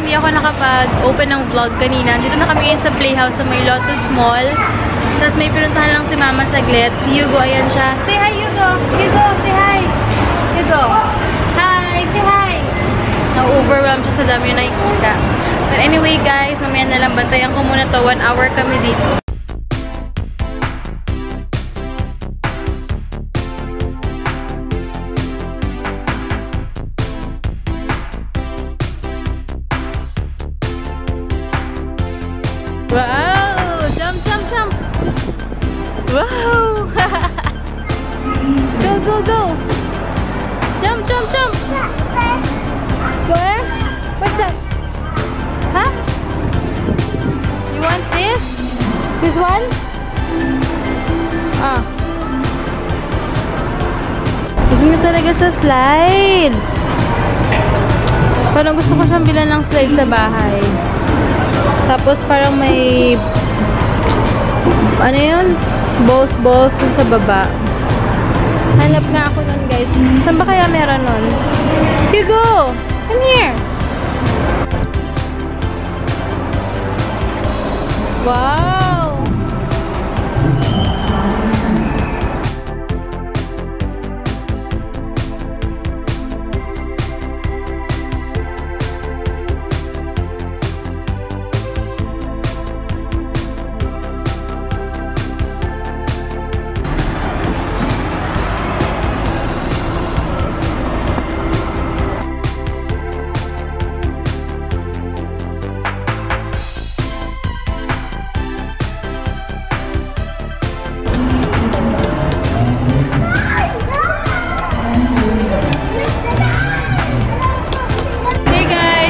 hindi ako nakapag-open ng vlog kanina. Dito na kami ngayon sa Playhouse sa may Lotus Mall. Tapos may pinuntahan lang si Mama saglit. Si Hugo, ayan siya. Say hi, Hugo! Hugo, say hi! Hugo! Hi! Say hi! Na-overwhelm siya sa dami yung nakikita. But anyway guys, mamaya na lang bantayan ko muna to. 1 hour kami dito. Wow! Jump, jump, jump! Wow! Go, go, go! Jump, jump, jump! Where? What's that? Huh? You want this? This one? Ah. Gusto niya talaga sa slides. Parang gusto ko siyang bilan ng slides sa bahay. Tapos parang may ano yun? Balls sa baba. Hanap nga ako nun guys. Saan ba kaya meron nun? Hugo! Come here! Wow!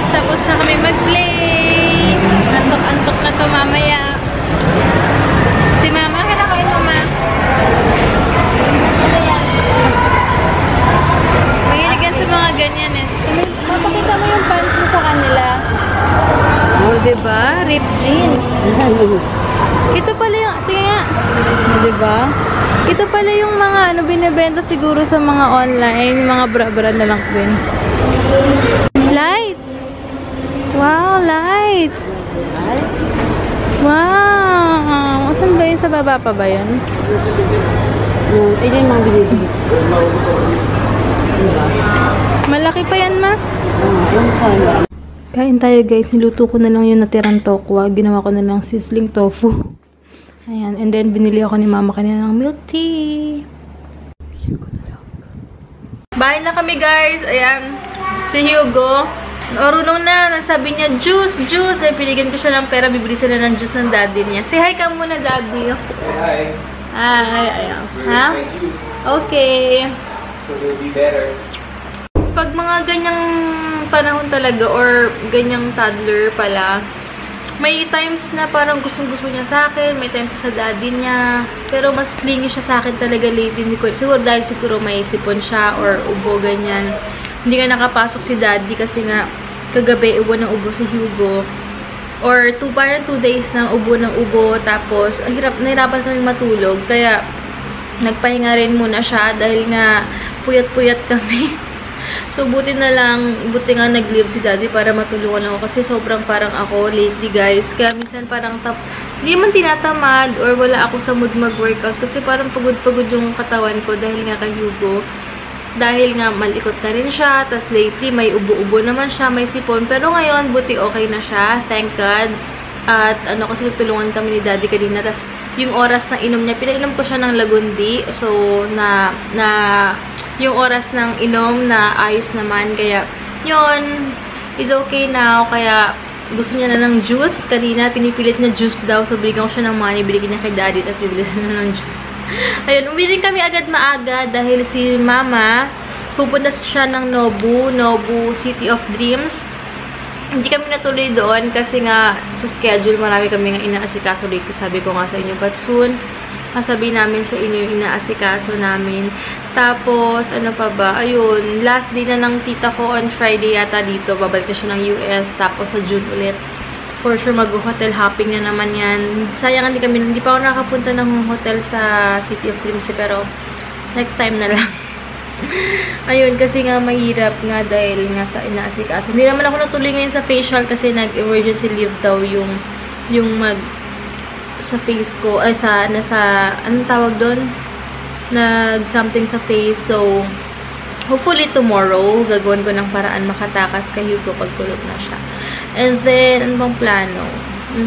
Tapos na kami mag-play. Antok-antok na to mamaya. Si Mama, kinakain mo, Ma? Ano yan? Mahilig yan sa mga ganyan eh. Mapakita mo yung pants mo sa kanila. Oh, diba? Ripped jeans. Ito pala yung, tingnan. Diba? Ito pala yung mga ano binibenta siguro sa mga online. Yung mga bra-bra na lang din. Light! Wow, light! Wow! Saan ba yun? Sa baba pa ba yun? Ayun yung mga binibili. Malaki pa yan, Ma? Kain tayo guys. Niluto ko na lang yung natirang tokwa. Ginawa ko na lang sizzling tofu. Ayan. And then, binili ako ni Mama kanina ng milk tea. Bahay na kami guys. Ayan. Si Hugo. Marunong na, nasabi niya, juice, juice. Ay, piligyan ko siya ng pera, bibili sila ng juice ng daddy niya. Say hi ka muna, daddy. Hi. Hi, ayan. Ha? Okay. So it'll be better. Pag mga ganyang panahon talaga, or ganyang toddler pala, may times na parang gustong-gusto niya sa akin, may times sa daddy niya. Pero mas clingy siya sa akin talaga lately. Siguro dahil siguro may sipon siya, or ubo, ganyan. Hindi nga nakapasok si daddy kasi nga kagabi ubo ng ubo si Hugo. Or parang 2 days na ubo ng ubo. Tapos, nahirapan kaming matulog. Kaya, nagpahinga rin muna siya dahil nga puyat-puyat kami. So, buti nga nag-leave si daddy para matulungan ako. Kasi sobrang parang ako lately guys. Kaya minsan parang hindi man tinatamad or wala ako sa mood mag-workout. Kasi parang pagod-pagod yung katawan ko dahil nga kay Hugo. Dahil nga malikot na rin siya, tas lately may ubo-ubo naman siya, may sipon. Pero ngayon, buti okay na siya, thank God. At kasi tulungan kami ni daddy kanina. Tas yung oras na inom niya, pinainom ko siya ng lagundi. So, yung oras ng inom na ayos naman. Kaya, yun, is okay now. Kaya, gusto niya na ng juice. Kanina, pinipilit na juice daw. So, bigyan ko siya ng money. Binigyan niya kay daddy. Tapos, bibili siya na ng juice. Ayun, umili kami agad maaga. Dahil si Mama, pupunta siya ng Nobu City of Dreams. Hindi kami natuloy doon. Kasi nga, sa schedule, marami kami nga inaasikaso dito. Sabi ko nga sa inyo, but soon, sasabihin namin sa inyo yung inaasikaso namin. Tapos, ano pa ba? Ayun, last day na ng tita ko on Friday yata dito. Babalik na siya ng US. Tapos, sa June ulit. For sure, mag-hotel hopping na naman yan. Sayang, hindi pa ako nakapunta ng hotel sa City of Dreams. Pero, next time na lang. Ayun, kasi nga mahirap nga dahil nga sa inaasikaso. Hindi naman ako natuloy ngayon sa facial kasi nag-emergency leave daw yung sa face ko, ay anong tawag doon? Nag-something sa face. So, hopefully tomorrow, gagawin ko ng paraan makatakas kay Hugo pag tulog na siya. And then, ano bang plano?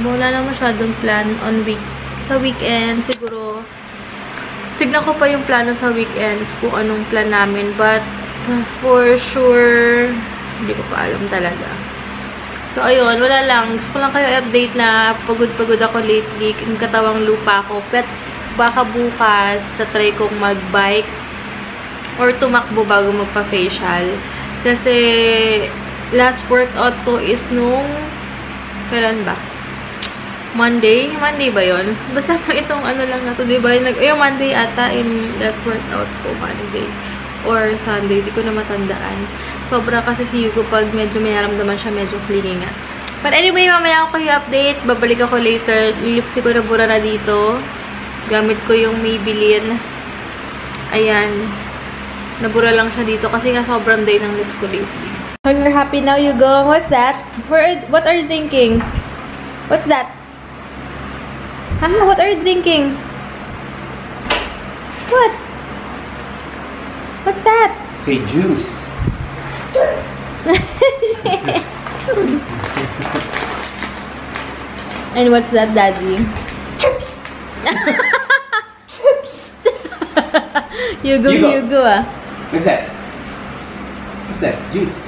Wala na masyadong plan sa weekend. Siguro, tignan ko pa yung plano sa weekends kung anong plan namin. But, for sure, hindi ko pa alam talaga. So, ayun, wala lang. Gusto ko lang kayo update na pagod-pagod ako lately. Yung katawang lupa ko. But, baka bukas, sa try kong mag-bike or tumakbo bago magpa-facial. Kasi, last workout ko is nung, kailan ba? Monday? Monday ba yun? Basta itong ano lang na to, diba? Yung Monday ata, in last workout ko, Monday. Or Sunday, di ko na matandaan. Sobra kasi si Hugo pag medyo may naramdaman siya, medyo clingy nga. But anyway, mamaya ako kayo update. Babalik ako later. Yung lipstick ko nabura na dito. Gamit ko yung Maybelline. Ayan. Nabura lang siya dito kasi nga sobrang day ng lips ko lately. So you're happy now, Hugo? What's that? What are you thinking? What's that? Huh? What are you thinking? What? What's that? Say juice. And what's that, Daddy? Chips. Hugo, ah. What's that? What's that? Juice.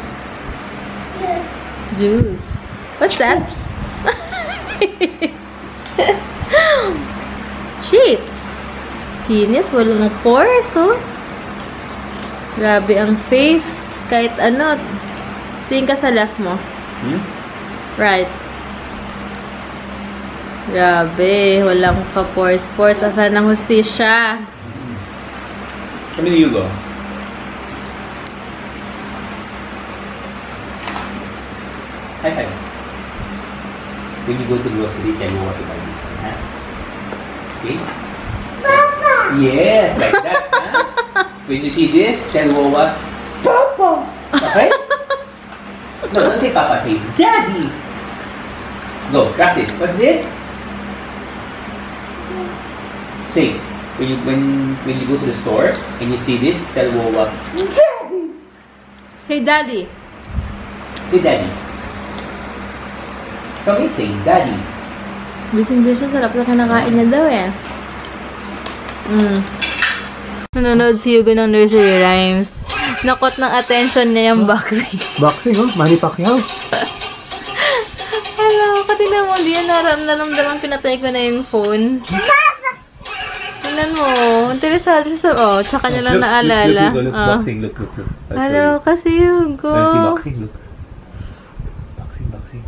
Juice. What's that? Chips. Kinis, walang pores, oh. Grabe ang face. Kahit ano. Tingin ka sa left mo. Right. Grabe. Walang ka-pores. Asan ang hustisya? Come here, Hugo. High five. When you go to grocery, tell me what to buy this one, huh? Okay? Papa! Yes, like that, huh? When you see this, tell Wawa, Papa! Okay? No, don't say Papa, say Daddy! Go, practice. What's this? Say, when you go to the store and you see this, tell Wawa, Daddy! Hey, Daddy. Say Daddy. Come here, say Daddy. Bising-bising, sarap na kinakain niya daw eh. Nanonood si Hugo ng nursery rhymes. Nakot ng attention niya yung boxing. Boxing, oh? Manny Pacquiao. Hello, katingnan mo, di yan naramdaman pinatay ko na yung phone. Tingnan mo, interesado siya sa, oh, tsaka niya lang naalala. Look, boxing, look. Hello, kasi Hugo. Si boxing, look. Boxing.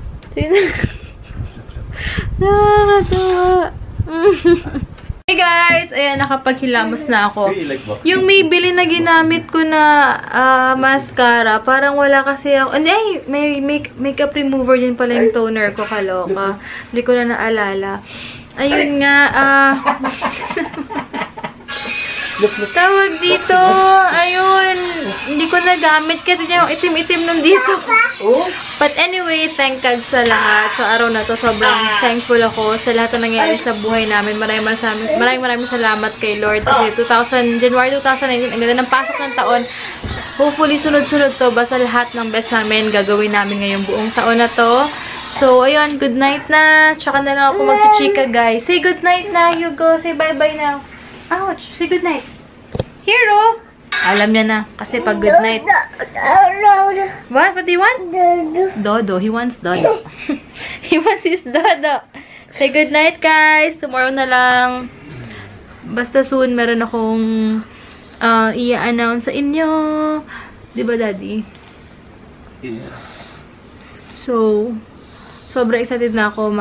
Nakakatawa. Hey guys! Ayan, nakapaghilamos na ako. Yung Maybelline na ginamit ko na mascara, parang wala kasi ako. Ay, may makeup remover din pala yung toner ko, kaloka. Hindi ko na naalala. Ayun nga, tawag dito, ayun, hindi ko nagamit kasi yung itim-itim nun dito. But anyway, thank God sa lahat. Sa araw na to, sobrang thankful ako sa lahat na nangyayari sa buhay namin. Maraming salamat kay Lord. Kasi January 2019, ang ganda ng pasok ng taon. Hopefully, sunod-sunod to. Basta lahat ng best namin gagawin namin ngayong buong taon na to. So, ayun, good night na. Tsaka na lang ako mag-chika, guys. Say good night na, Hugo. Say bye-bye now. Ouch! Say good night. Hero! Alam niya na. Kasi pag good night. What? What do you want? Dodo. He wants Dodo. He wants his Dodo. Say good night, guys. Tomorrow na lang. Basta soon, meron akong i-announce sa inyo. Diba, Daddy? Yeah. So, sobrang excited na ako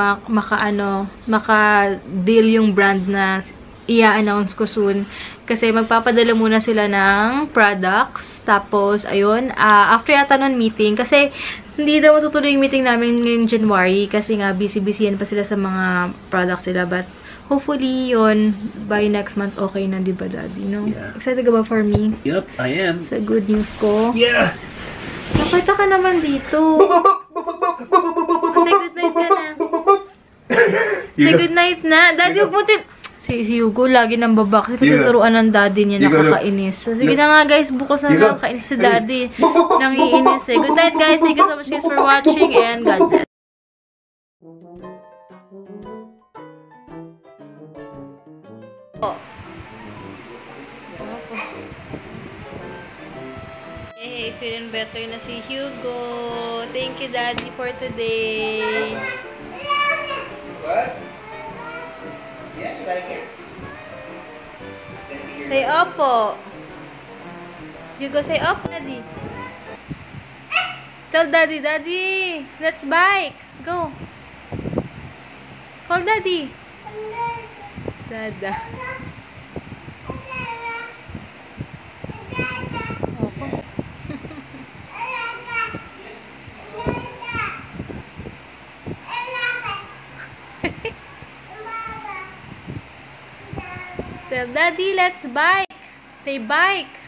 maka-deal yung brand na i-announce ko soon. Kasi magpapadala muna sila ng products. Tapos, ayun, after yata nun meeting, kasi hindi daw matutuloy yung meeting namin ngayong January. Kasi nga, busy-busy yan pa sila sa mga products nila. But, hopefully yun, by next month, okay na, di ba, Daddy? No? Yeah. Excited ka ba for me? Yep, I am. Sa good news ko? Yeah! Nakita ka naman dito. Say good night ka na. Say good night na. Daddy, huwag mo Si Hugo, lagi nang babak. Kasi tuturuan ng daddy niya, nakakainis. So, sige na nga guys, bukas na nakakainis si daddy. Nangiinis eh. Good night guys. Thank you so much guys for watching and God bless. Hey, feeling better na si Hugo. Thank you daddy for today. What? Yeah, you like it? Say opo. Hugo, say opo, daddy. Tell daddy, daddy, let's bike. Go. Call daddy. Dada. Tell daddy, let's bike. Say bike.